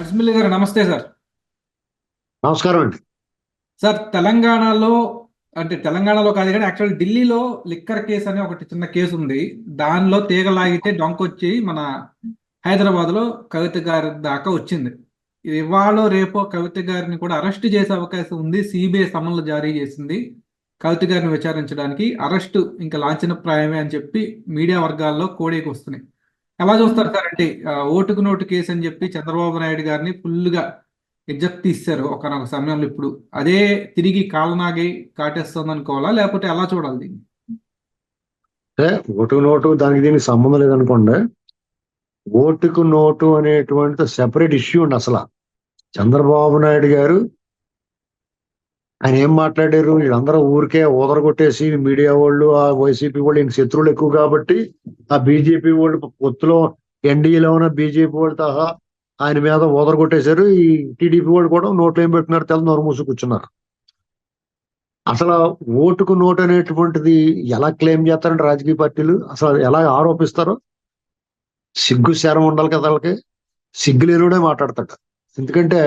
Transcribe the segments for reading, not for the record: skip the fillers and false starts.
అజ్మిల్ గారు నమస్తే సార్. నమస్కారం అండి. సార్ తెలంగాణలో అంటే తెలంగాణలో కాదు కానీ యాక్చువల్ ఢిల్లీలో లిక్కర్ కేసు అనే ఒకటి చిన్న కేసు ఉంది. దానిలో తీగ లాగితే డొంకొచ్చి మన హైదరాబాద్లో కవిత గారి దాకా వచ్చింది. ఇది ఇవాళ రేపో కవిత గారిని కూడా అరెస్ట్ చేసే అవకాశం ఉంది. సిబిఐ సమన్లు జారీ చేసింది కవిత గారిని విచారించడానికి. అరెస్టు ఇంకా లాంఛనప్రాయమే అని చెప్పి మీడియా వర్గాల్లో కోడేకి వస్తున్నాయి. ఎలా చూస్తారు సార్ అంటే ఓటుకు నోటు కేసు అని చెప్పి చంద్రబాబు నాయుడు గారిని ఫుల్గా ఇజ్జత్ తీశారు ఒకనొక సమయంలో. ఇప్పుడు అదే తిరిగి కాలనాగి కాటేస్తుంది అనుకోవాలా, లేకపోతే ఎలా చూడాలి దీన్ని? అంటే ఓటు నోటు దానికి దీనికి సంబంధం లేదనుకోండి. ఓటుకు నోటు అనేటువంటి సెపరేట్ ఇష్యూ అండి. అసలు చంద్రబాబు నాయుడు గారు ఆయన ఏం మాట్లాడారు? వీళ్ళందరూ ఊరికే ఓదరగొట్టేసి మీడియా వాళ్ళు, ఆ వైసీపీ వాళ్ళు ఇంక శత్రువులు ఎక్కువ కాబట్టి ఆ బీజేపీ వాళ్ళు పొత్తులో ఎన్డీఏలో ఉన్న బీజేపీ వాళ్ళు సహా ఆయన మీద ఓదరగొట్టేశారు. ఈ టీడీపీ వాళ్ళు కూడా నోట్లు ఏం పెట్టినారు తెల్ల నోరు మూసి కూర్చున్నారు. అసలు ఓటుకు నోటు అనేటువంటిది ఎలా క్లెయిమ్ చేస్తారంటే రాజకీయ పార్టీలు అసలు ఎలా ఆరోపిస్తారో సిగ్గు శరం ఉండాలి కదా వాళ్ళకి. సిగ్గు లేనివాడే మాట్లాడతాడు. ఎందుకంటే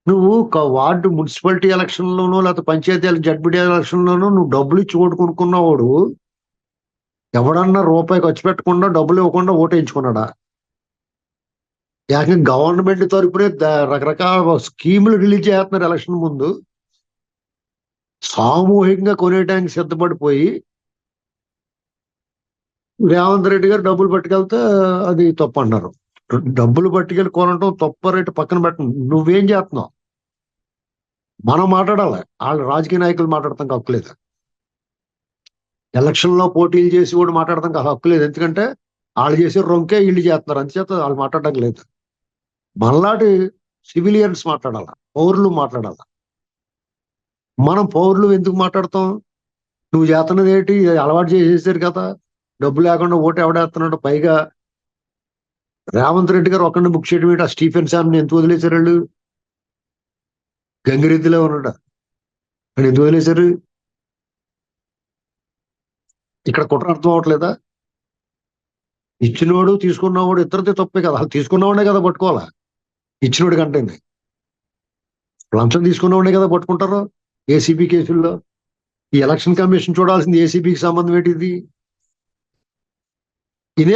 నువ్వు వార్డు మున్సిపాలిటీ ఎలక్షన్లోనో లేకపోతే పంచాయతీ జడ్పీటీ ఎలక్షన్లోనో నువ్వు డబ్బులు ఇచ్చి ఓటు కొనుక్కున్నవాడు ఎవడన్నా రూపాయి ఖర్చు పెట్టకుండా డబ్బులు ఇవ్వకుండా ఓటు వేయించుకున్నాడా? ఏకంగా గవర్నమెంట్ తరపునే రకరకాల స్కీములు రిలీజ్ చేస్తున్నారు ఎలక్షన్ ముందు. సామూహికంగా కొనేయడానికి సిద్ధపడిపోయి రేవంత్ రెడ్డి గారు డబ్బులు పట్టుకెళ్తే అది తప్పు అన్నారు. డబ్బులు పట్టుకెళ్ళి కొనటం తప్పు రేటు పక్కన పెట్టండి. నువ్వేం చేస్తున్నావు? మనం మాట్లాడాలి, వాళ్ళు రాజకీయ నాయకులు మాట్లాడతాం హక్కు లేదు. ఎలక్షన్ లో పోటీలు చేసి కూడా మాట్లాడతాం హక్కు లేదు. ఎందుకంటే వాళ్ళు చేసే రొంకే వీళ్ళు చేస్తున్నారు, అంతేత వాళ్ళు మాట్లాడడం లేదు. మనలాంటి సివిలియన్స్ మాట్లాడాల, పౌరులు మాట్లాడాల. మనం పౌరులు ఎందుకు మాట్లాడతాం? నువ్వు చేస్తున్నది ఏంటి? అలవాటు చేసేసారు కదా, డబ్బు లేకుండా ఓటు ఎవడేస్తున్నాడు. పైగా రేవంత్ రెడ్డి గారు ఒక్కడిని బుక్ చేయడం ఏంటి? ఆ స్టీఫెన్ శామ్ని ఎంత వదిలేశారు వాళ్ళు? గంగిరెద్దులో ఉన్నాడు, అని ఎందుకు వదిలేశారు? ఇక్కడ కుట్ర అర్థం అవట్లేదా? ఇచ్చినోడు తీసుకున్నవాడు ఇద్దరితో తప్పే కదా. అసలు తీసుకున్నవాడే కదా పట్టుకోవాలా, ఇచ్చినోడు కంటేనే. లంచం తీసుకున్నవాడే కదా పట్టుకుంటారు ఏసీబీ కేసుల్లో. ఈ ఎలక్షన్ కమిషన్ చూడాల్సింది ఏసీబీకి సంబంధం ఏంటిది? ఇదే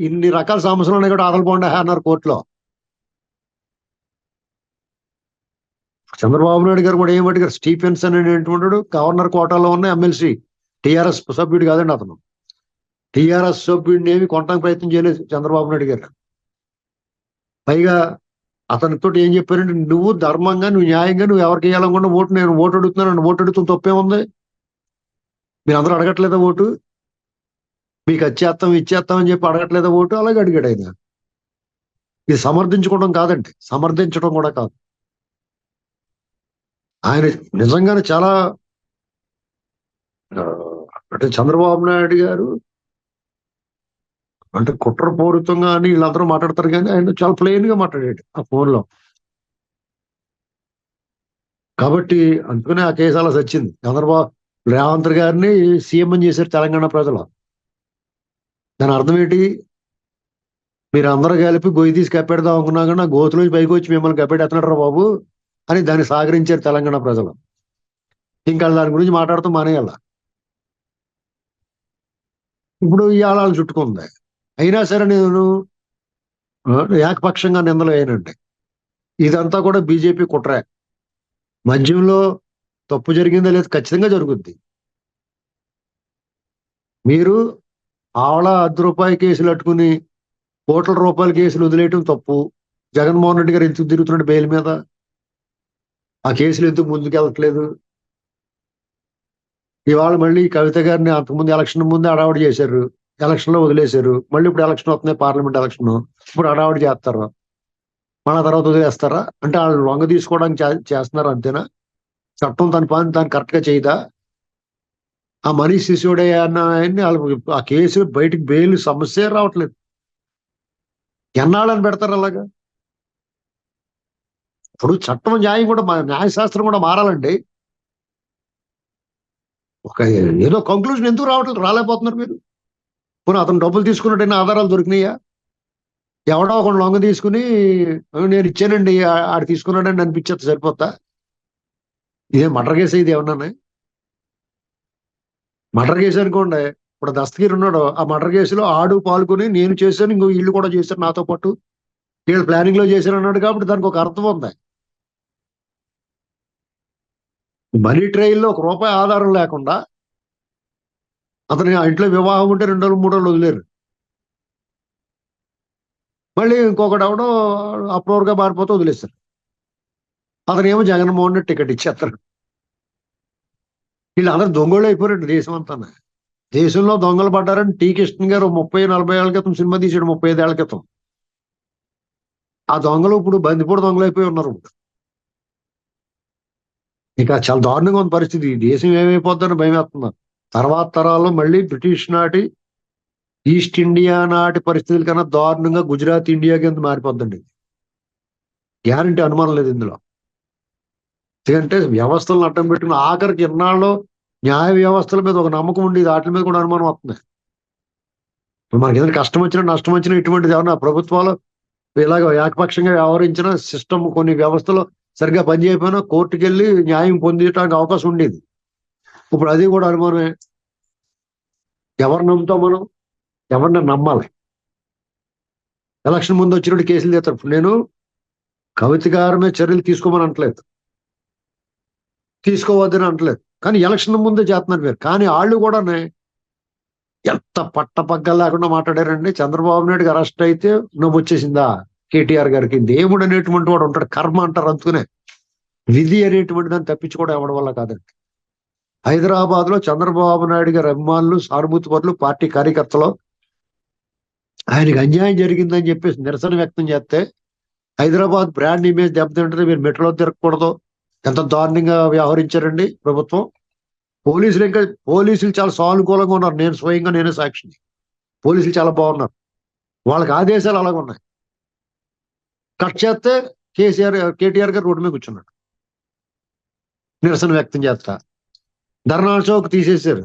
ఇన్ని రకాల సమస్యలు ఉన్నాయి కూడా ఆదలపోండి అన్నారు కోర్టులో. చంద్రబాబు నాయుడు గారు కూడా ఏమడిగారు? స్టీఫెన్స్ అనేటువంటివాడు గవర్నర్ కోటాలో ఉన్న ఎమ్మెల్సీ, టీఆర్ఎస్ సభ్యుడు కాదండి అతను. టీఆర్ఎస్ సభ్యుడిని ఏమి కొనడానికి ప్రయత్నం చేయలేదు చంద్రబాబు నాయుడు గారు. పైగా అతనితో ఏం చెప్పారంటే, నువ్వు ధర్మంగా, నువ్వు న్యాయంగా, నువ్వు ఎవరికి వేయాలనుకున్న ఓటు, నేను ఓటు అడుగుతున్నాను, ఓటు అడుగుతున్న తప్పేముంది? మీరు అందరూ అడగట్లేదా ఓటు? మీకు వచ్చేస్తాం ఇచ్చేస్తాం అని చెప్పి అడగట్లేదా ఓటు? అలాగే అడిగాడు ఆయన. ఇది సమర్థించుకోవడం కాదండి, సమర్థించడం కూడా కాదు. ఆయన నిజంగానే చాలా అంటే చంద్రబాబు నాయుడు గారు అంటే కుట్రపూరితంగా అని వీళ్ళందరూ మాట్లాడతారు, కానీ ఆయన చాలా ప్లెయిన్ గా మాట్లాడాడు ఆ ఫోన్ లో. కాబట్టి అందుకనే ఆ కేసు అలా వచ్చింది. చంద్రబాబు రేవంత్ గారిని సీఎం అని చేశారు తెలంగాణ ప్రజలు. దాని అర్థం ఏంటి? మీరు అందరూ కలిపి గొయ్యి తీసి కప్పెడదాం అనుకున్నా కానీ ఆ గోతులో పైకి వచ్చి మిమ్మల్ని కప్పెడేస్తున్నాడు రా బాబు అని దాన్ని సాగరించారు తెలంగాణ ప్రజలు. ఇంకా దాని గురించి మాట్లాడుతూ మానేయాల. ఇప్పుడు ఇవాళ వాళ్ళు చుట్టుకుంది. అయినా సరే నేను ఏకపక్షంగా నిందలు వేయనండి. ఇదంతా కూడా బీజేపీ కుట్రే. మద్యంలో తప్పు జరిగిందో లేదు, ఖచ్చితంగా జరుగుద్ది. మీరు ఆవల ₹10 కేసులు అట్టుకుని కోట్ల రూపాయల కేసులు వదిలేయటం తప్పు. జగన్మోహన్ రెడ్డి గారు ఎందుకు తిరుగుతున్నాడు బెయిల్ మీద? ఆ కేసులు ఎందుకు ముందుకెళ్ళట్లేదు? ఇవాళ మళ్ళీ కవిత గారిని అంతకుముందు ఎలక్షన్ ముందే అడావుడి చేశారు, ఎలక్షన్ లో వదిలేశారు. మళ్ళీ ఇప్పుడు ఎలక్షన్ వస్తున్నాయి, పార్లమెంట్ ఎలక్షన్. ఇప్పుడు అడావుడి చేస్తారు, మళ్ళా తర్వాత వదిలేస్తారా? అంటే వాళ్ళు లొంగ తీసుకోవడానికి చేస్తున్నారు అంతేనా? చట్టం తన పని దాన్ని కరెక్ట్ గా చేయదా? ఆ మనీష్ సిసోడియా అన్న ఆయన్ని ఆ కేసు బయటికి బెయిల్ సమస్య రావట్లేదు. ఎన్నాళ్ళని పెడతారు అలాగా? ఇప్పుడు చట్టం న్యాయం కూడా న్యాయశాస్త్రం కూడా మారాలండి. ఒక ఏదో కంక్లూజన్ ఎందుకు రావట్లేదు, రాలేకపోతున్నారు మీరు? పోనీ అతను డబ్బులు తీసుకున్నట్టయినా ఆధారాలు దొరికినాయా? ఎవడో ఒక లొంగ తీసుకుని నేను ఇచ్చానండి ఆడు తీసుకున్నాడని అనిపించేది సరిపోతా. ఇదే మర్డర్ కేసు ఇది ఏమన్నా మర్డర్ కేసు అనుకోండి. ఇప్పుడు దస్తగిరి ఉన్నాడు, ఆ మర్డర్ కేసులో ఆడు పాల్గొని నేను చేశాను, ఇంకో వీళ్ళు కూడా చేశారు నాతో పాటు, వీళ్ళు ప్లానింగ్ లో చేశారు అన్నాడు కాబట్టి దానికి ఒక అర్థం ఉంది. మనీ ట్రైల్లో ₹1 ఆధారం లేకుండా అతని ఆ ఇంట్లో వివాహం ఉంటే 2 రోజులు 3 రోజులు వదిలేరు. మళ్ళీ ఇంకొకటి ఎవడో అప్రూవర్ గా మారిపోతే వదిలేస్తారు. అతనేమో జగన్మోహన్ రెడ్డి టికెట్ ఇచ్చేస్తారు. వీళ్ళందరూ దొంగలు అయిపోయారండి దేశం అంతా. దేశంలో దొంగలు పడ్డారని టీ కృష్ణ గారు 30-40 ఏళ్ల క్రితం సినిమా తీసాడు, 35 ఏళ్ల క్రితం. ఆ దొంగలు ఇప్పుడు బందిపోటు దొంగలు అయిపోయి ఉన్నారు. ఇక చాలా దారుణంగా ఉన్న పరిస్థితి. ఈ దేశం ఏమైపోద్దని భయం వేస్తున్నారు. తర్వాత తరాల్లో మళ్ళీ బ్రిటిష్ నాటి ఈస్ట్ ఇండియా నాటి పరిస్థితుల కన్నా దారుణంగా గుజరాత్ ఇండియా కింద మారిపోద్దండి. గ్యారంటీ, అనుమానం లేదు ఇందులో. ఎందుకంటే వ్యవస్థలను అడ్డం పెట్టుకుని ఆఖరికి ఇన్నాళ్ళు న్యాయ వ్యవస్థల మీద ఒక నమ్మకం ఉండేది, వాటి మీద కూడా అనుమానం వస్తుంది. ఇప్పుడు మనకి ఏదైనా కష్టం వచ్చినా నష్టం వచ్చినా ఇటువంటిది ఏమన్నా ప్రభుత్వాలు ఇలాగ ఏకపక్షంగా వ్యవహరించిన సిస్టమ్ కొన్ని వ్యవస్థలు సరిగ్గా పనిచేయకపోయినా కోర్టుకు వెళ్ళి న్యాయం పొందడానికి అవకాశం ఉండేది. ఇప్పుడు అది కూడా అనుమానమే. ఎవరు నమ్ముతాం మనం, ఎవరిని నమ్మాలి? ఎలక్షన్ ముందు వచ్చినట్టు కేసులు చేస్తారు. నేను కవిత గారి మీద చర్యలు తీసుకోమని అనట్లేదు, తీసుకోవద్దని అనట్లేదు, కానీ ఎలక్షన్ ముందే చేస్తున్నారు మీరు. కానీ వాళ్ళు కూడా ఎంత పట్టపగ్గ లేకుండా మాట్లాడారండి. చంద్రబాబు నాయుడుకి అరెస్ట్ అయితే నువ్వు వచ్చేసిందా కేటీఆర్ గారికి? దేవుడు అనేటువంటి వాడు ఉంటాడు, కర్మ అంటారు అందుకునే. విధి అనేటువంటి దాన్ని తప్పించుకోవడం ఎవరి వల్ల కాదండి. హైదరాబాద్ లో చంద్రబాబు నాయుడు గారి అభిమానులు, సానుభూతి పరులు, పార్టీ కార్యకర్తలు ఆయనకి అన్యాయం జరిగిందని చెప్పేసి నిరసన వ్యక్తం చేస్తే హైదరాబాద్ బ్రాండ్ ఇమేజ్ దెబ్బతింటే మీరు మెట్రో తిరగకూడదు. ఎంత దారుణంగా వ్యవహరించారండి ప్రభుత్వం. పోలీసులు చాలా సానుకూలంగా ఉన్నారు. నేను స్వయంగా నేనే సాక్షిని. పోలీసులు చాలా బాగున్నారు, వాళ్ళకి ఆదేశాలు అలాగ ఉన్నాయి. కట్ చేస్తే కేటీఆర్ గారు రోడ్డు మీద కూర్చున్నాడు నిరసన వ్యక్తం చేస్తా. ధర్నా చౌక్ తీసేశారు,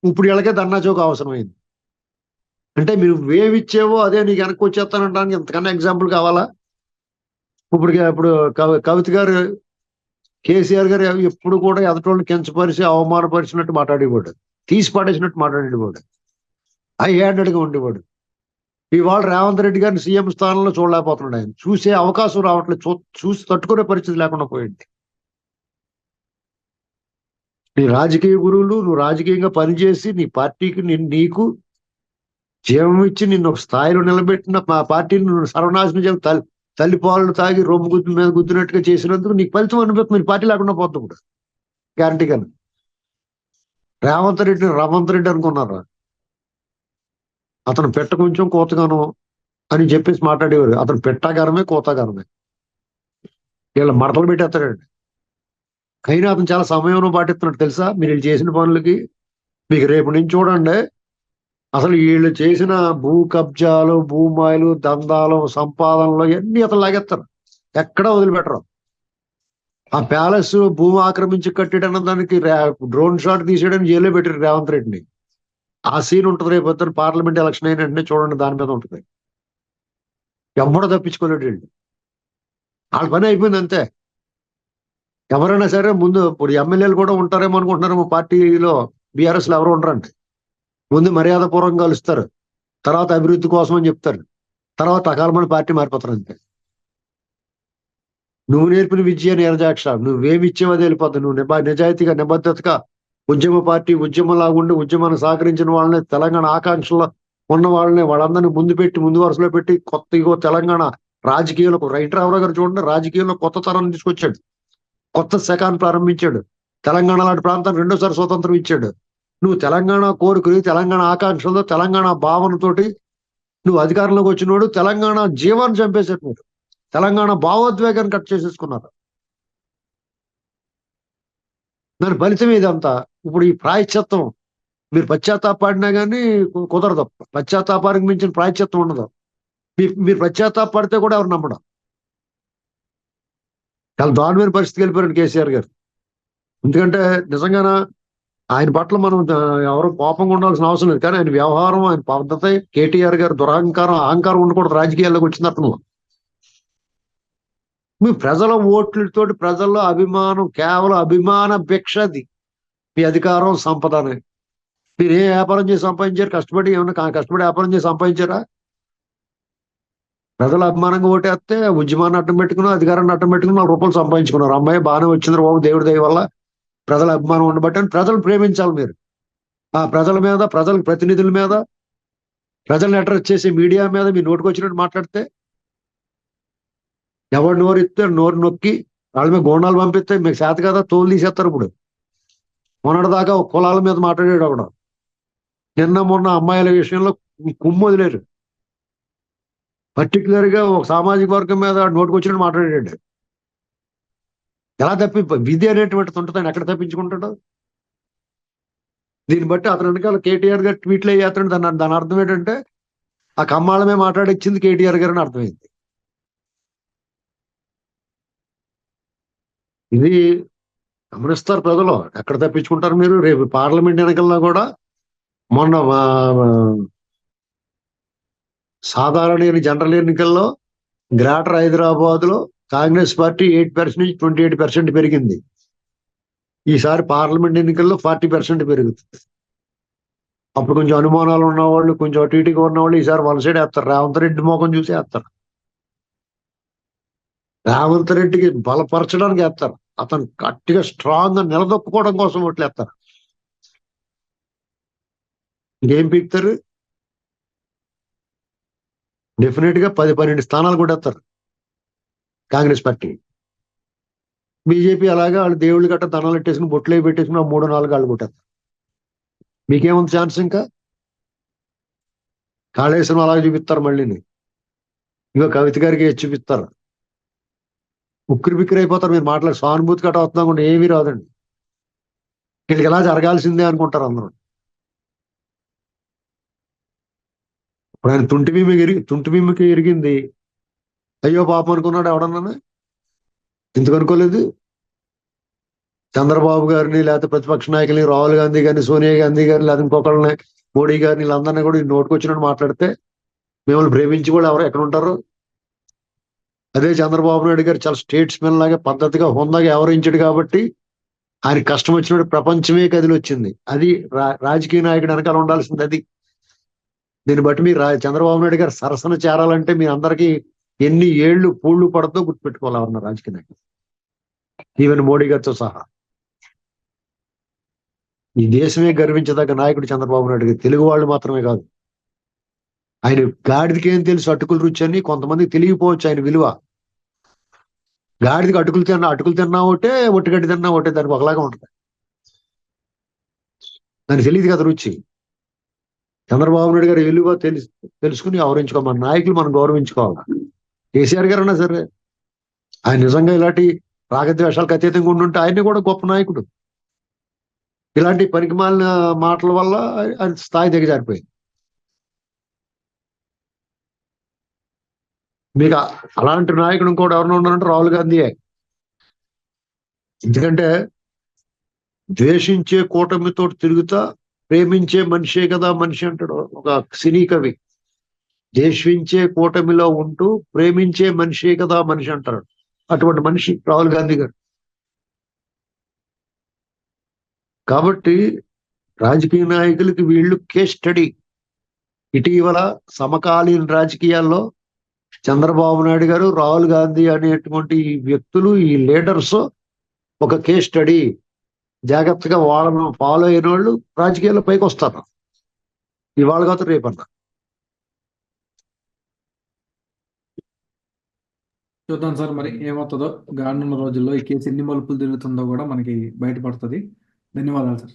ఇప్పుడు వీళ్ళకే ధర్నా చౌక్ అవసరమైంది. అంటే మీరు వేవిచ్చేవో అదే నీకు వెనక్కి వచ్చేస్తానంటానికి ఎంతకన్నా ఎగ్జాంపుల్ కావాలా? ఇప్పుడు కవిత గారు, కేసీఆర్ గారు ఎప్పుడు కూడా ఎదటోళ్ళని కించపరిచి అవమానపరిచినట్టు మాట్లాడేవాడు, తీసి పడేసినట్టు మాట్లాడేవాడు, హైహ్యాండెడ్గా ఉండేవాడు. ఇవాళ రేవంత్ రెడ్డి గారిని సీఎం స్థానంలో చూడలేకపోతున్నాడు. ఆయన చూసే అవకాశం రావట్లేదు, చూసి తట్టుకునే పరిస్థితి లేకుండా పోయింది. నీ రాజకీయ గురువులు, నువ్వు రాజకీయంగా పనిచేసి నీ పార్టీకి నీకు జీవం ఇచ్చి నిన్ను ఒక స్థాయిలో నిలబెట్టిన మా పార్టీని నువ్వు సర్వనాశనం చేసి తల్లిపాలు తాగి రొమ్ము గుద్దు మీద గుద్దినట్టుగా చేసినందుకు నీకు ఫలితం అనిపిస్తుంది. మీరు పార్టీ లేకుండా పోతుంది ఇప్పుడు గ్యారంటీగా. రవంత్ రెడ్డి అనుకున్నారు, అతను పెట్ట కొంచెం కోతగాను అని చెప్పేసి మాట్లాడేవారు. అతను పెట్టాగారమే కోతగారమే, వీళ్ళ మడతలు పెట్టేస్తాడండి. అయినా అతను చాలా సమయంలో పాటిస్తున్నాడు తెలుసా. మీరు వీళ్ళు చేసిన పనులకి మీకు రేపు నుంచి చూడండి, అసలు వీళ్ళు చేసిన భూ కబ్జాలు, భూమాయిలు, దందాలు, సంపాదనలు ఇవన్నీ అతను లాగేస్తారు, ఎక్కడా వదిలిపెట్టరు. ఆ ప్యాలెస్ భూమి ఆక్రమించి కట్టేయడం దానికి డ్రోన్ షాట్ తీసేయడానికి జైల్లో పెట్టారు రేవంత్ రెడ్డిని. ఆ సీన్ ఉంటుంది రేపు పొద్దున పార్లమెంట్ ఎలక్షన్ అయిన వెంటనే చూడండి, దాని మీద ఉంటుంది. ఎవడో తప్పించుకోలేడు వీళ్ళు, వాళ్ళ పని అయిపోయింది అంతే. ఎవరైనా సరే ముందు ఇప్పుడు ఎమ్మెల్యేలు కూడా ఉంటారేమో అనుకుంటున్నారేమో పార్టీలో, బీఆర్ఎస్ లో ఎవరు ఉండరండి. ముందు మర్యాదపూర్వకంగా కలుస్తారు, తర్వాత అభివృద్ధి కోసం అని చెప్తారు, తర్వాత అకాలమైన పార్టీ మారిపోతారు అంతే. నువ్వు నేర్పిన విద్య నీరజాక్ష, నువ్వేమి ఇచ్చేవో వెళ్ళిపోతావు. నువ్వు నిజాయితీగా నిబద్ధతగా ఉద్యమంలాగా ఉండి ఉద్యమాన్ని సహకరించిన వాళ్ళని, తెలంగాణ ఆకాంక్షలో ఉన్న వాళ్ళని, వాళ్ళందరినీ ముందు వరుసలో పెట్టి కొత్త తెలంగాణ రాజకీయాలకు రామారావు గారు చూడండి, రాజకీయంలో కొత్త తరాన్ని తీసుకొచ్చాడు, కొత్త శకాన్ని ప్రారంభించాడు. తెలంగాణ లాంటి ప్రాంతాన్ని రెండోసారి స్వతంత్రం ఇచ్చాడు. నువ్వు తెలంగాణ కోరికలు, తెలంగాణ ఆకాంక్షలతో, తెలంగాణ భావనతోటి నువ్వు అధికారంలోకి వచ్చినోడు తెలంగాణ జీవాన్ని చంపేశారు. మీరు తెలంగాణ భావోద్వేగాన్ని కట్ చేసేసుకున్నారు. దాని ఫలితం ఇదంతా. ఇప్పుడు ఈ ప్రాయశ్చిత్తం మీరు పశ్చాత్తాపడినా కానీ కుదరదు. పశ్చాత్తాపానికి మించిన ప్రాయశ్చిత్తం ఉండదు. మీరు పశ్చాత్తాపడితే కూడా ఎవరు నమ్మడం. చాలా దారుణమైన పరిస్థితికి వెళ్ళిపోయారు కేసీఆర్ గారు. ఎందుకంటే నిజంగాన ఆయన పట్ల మనం ఎవరు కోపంగా ఉండాల్సిన అవసరం లేదు. కానీ ఆయన వ్యవహారం, ఆయన పద్ధతి, కేటీఆర్ గారు దురహంకారం, అహంకారం ఉండకూడదు రాజకీయాల్లోకి వచ్చిన అతను. మీ ప్రజల ఓట్లతోటి ప్రజల్లో అభిమానం, కేవలం అభిమాన భిక్ష అది. మీ అధికారం, సంపదనే. మీరు ఏ వ్యాపారం చేసి సంపాదించారు? కష్టపడి ఏమన్నా కష్టపడి వ్యాపారం చేసి సంపాదించారా? ప్రజలు అభిమానంగా ఓటేస్తే ఉద్యమాన్ని అడ్డం పెట్టుకుని, అధికారాన్ని అడ్డం పెట్టుకుని 4 రూపాయలు సంపాదించుకున్నారు. అమ్మాయి బాగానే వచ్చింది బాబు, దేవుడి దయ వల్ల ప్రజల అభిమానం ఉండబట్టి అని ప్రజలు ప్రేమించాలి మీరు. ఆ ప్రజల మీద, ప్రజల ప్రతినిధుల మీద, ప్రజల్ని అడ్రస్ చేసే మీడియా మీద మీరు నోటుకు వచ్చినట్టు మాట్లాడితే, ఎవరు నోరు ఇస్తే నోరు నొక్కి వాళ్ళ మీద గోండాలు పంపిస్తే మీకు చేత కదా తోలు తీసేస్తారు. ఇప్పుడు మొన్నటిదాకా కులాల మీద మాట్లాడాడు ఒకడు. నిన్న మొన్న అమ్మాయిల విషయంలో కుమ్ము వదిలేరు. పర్టికులర్ గా ఒక సామాజిక వర్గం మీద నోటుకు వచ్చినట్టు మాట్లాడాడు. ఎలా విధి అనేటువంటిది ఉంటుంది, ఆయన ఎక్కడ తప్పించుకుంటాడు? దీన్ని బట్టి అతని వెనకాల కేటీఆర్ గారు ట్వీట్లు అయ్యేస్తాడు. దాని అర్థం ఏంటంటే ఆ కమ్మాళమే మాట్లాడిచ్చింది కేటీఆర్ గారు అని అర్థమైంది. ఇది గమనిస్తారు ప్రజలు. ఎక్కడ తప్పించుకుంటారు మీరు? రేపు పార్లమెంట్ ఎన్నికల్లో కూడా మొన్న సాధారణ జనరల్ ఎన్నికల్లో గ్రేటర్ హైదరాబాద్ లో కాంగ్రెస్ పార్టీ 8% నుంచి 28% పెరిగింది. ఈసారి పార్లమెంట్ ఎన్నికల్లో 40% పెరుగుతుంది. అప్పుడు కొంచెం అనుమానాలు ఉన్నవాళ్ళు, కొంచెం అటు ఇటుగా ఉన్నవాళ్ళు ఈసారి వన్ సైడ్ వేస్తారు. రేవంత్ రెడ్డి మోకం చూసి వేస్తారు. రేవంత్ రెడ్డికి బలపరచడానికి వేస్తారు. అతను గట్టిగా స్ట్రాంగ్ గా నిలదొక్కుకోవడం కోసం ఓట్లు వేస్తారు. ఇంకేం పీకుతారు? డెఫినెట్ గా 10-12 స్థానాలు కూడా వేస్తారు కాంగ్రెస్ పార్టీ. బీజేపీ అలాగా వాళ్ళు దేవుళ్ళు గట్ట దండాలు పెట్టేసుకుని బొట్లు పెట్టేసుకుని 3-4 వాళ్ళు కొట్టేస్తారు. మీకేముంది ఛాన్స్? ఇంకా కాళేశ్వరం అలాగే చూపిస్తారు. మళ్ళీని ఇగో కవిత గారికి చూపిస్తారు. ఉక్కిరి బిక్కిరి అయిపోతారు. మీరు మాట్లాడి సానుభూతి గట్ట అవుతున్నా కూడా ఏమీ రాదండి. వీళ్ళకి ఎలా జరగాల్సిందే అనుకుంటారు అందరూ. ఇప్పుడు ఆయన తుంటి భీమికి ఎరిగింది. అయ్యో పాపం అనుకున్నాడు ఎవడన్నా? ఎందుకు అనుకోలేదు? చంద్రబాబు గారిని, లేకపోతే ప్రతిపక్ష నాయకుల్ని, రాహుల్ గాంధీ గారిని, సోనియా గాంధీ గారిని, లేదా ఇంకొకళ్ళని, మోడీ గారిని, వీళ్ళందరినీ కూడా నోటుకు వచ్చినట్టు మాట్లాడితే మిమ్మల్ని ప్రేమించి కూడా ఎవరు ఎక్కడ ఉంటారు? అదే చంద్రబాబు నాయుడు గారు చాలా స్టేట్స్మెన్ లాగా పద్ధతిగా హుందాగా వ్యవహరించాడు కాబట్టి ఆయన కష్టం వచ్చినప్పుడు ప్రపంచమే కదిలి వచ్చింది. అది రాజకీయ నాయకుడు వెనకాల ఉండాల్సింది. అది దీన్ని బట్టి మీరు చంద్రబాబు నాయుడు గారు సరసన చేరాలంటే మీ అందరికీ ఎన్ని ఏళ్ళు పూళ్ళు పడతో గుర్తుపెట్టుకోవాలన్న రాజకీయ నాయకుడు, ఈవెన్ మోడీ గారితో సహా. ఈ దేశమే గర్వించదగ్గ నాయకుడు చంద్రబాబు నాయుడు గారు. తెలుగు వాళ్ళు మాత్రమే కాదు. ఆయన గాడిదకి ఏం తెలుసు అటుకుల రుచి అని కొంతమందికి తెలియపోవచ్చు ఆయన విలువ. గాడిదకి అటుకులు తిన్నా ఒకటే, ఒట్టిగడ్డి తిన్నా ఒకటే, దానికి ఒకలాగా ఉంటుంది. దానికి తెలియదు కదా రుచి. చంద్రబాబు నాయుడు గారి విలువ తెలుసుకుని గౌరవించుకోవాలి. మన నాయకులు మనం గౌరవించుకోవాలి. కేసీఆర్ గారు అన్నా సరే, ఆయన నిజంగా ఇలాంటి రాగద్వేషాలకు అతీతంగా ఉండుంటే ఆయన్ని కూడా గొప్ప నాయకుడు. ఇలాంటి పనికిమాలిన మాటల వల్ల ఆయన స్థాయి దిగజారిపోయింది. మీకు అలాంటి నాయకుడు ఇంకోటి ఎవరైనా ఉన్నారంటే రాహుల్ గాంధీయే. ఎందుకంటే ద్వేషించే కూటమితో తిరుగుతా ప్రేమించే మనిషే కదా మనిషి అంటాడు ఒక సినీ కవి. ద్వేషించే కూటమిలో ఉంటూ ప్రేమించే మనిషే కదా మనిషి అంటాడు. అటువంటి మనిషి రాహుల్ గాంధీ గారు. కాబట్టి రాజకీయ నాయకులకి వీళ్ళు కేస్ స్టడీ. ఇటీవల సమకాలీన రాజకీయాల్లో చంద్రబాబు నాయుడు గారు, రాహుల్ గాంధీ అనేటువంటి ఈ వ్యక్తులు, ఈ లీడర్స్ ఒక కేస్ స్టడీ. జాగ్రత్తగా వాళ్ళను ఫాలో అయిన వాళ్ళు రాజకీయాల్లో పైకి వస్తారు. ఇవాళ కాదు రేపన్నా. చూద్దాం సార్ మరి ఏమవుతుందో. రానున్న రోజుల్లో ఈ కేసు ఎన్ని మలుపులు తిరుగుతుందో కూడా మనకి బయటపడుతుంది. ధన్యవాదాలు సార్.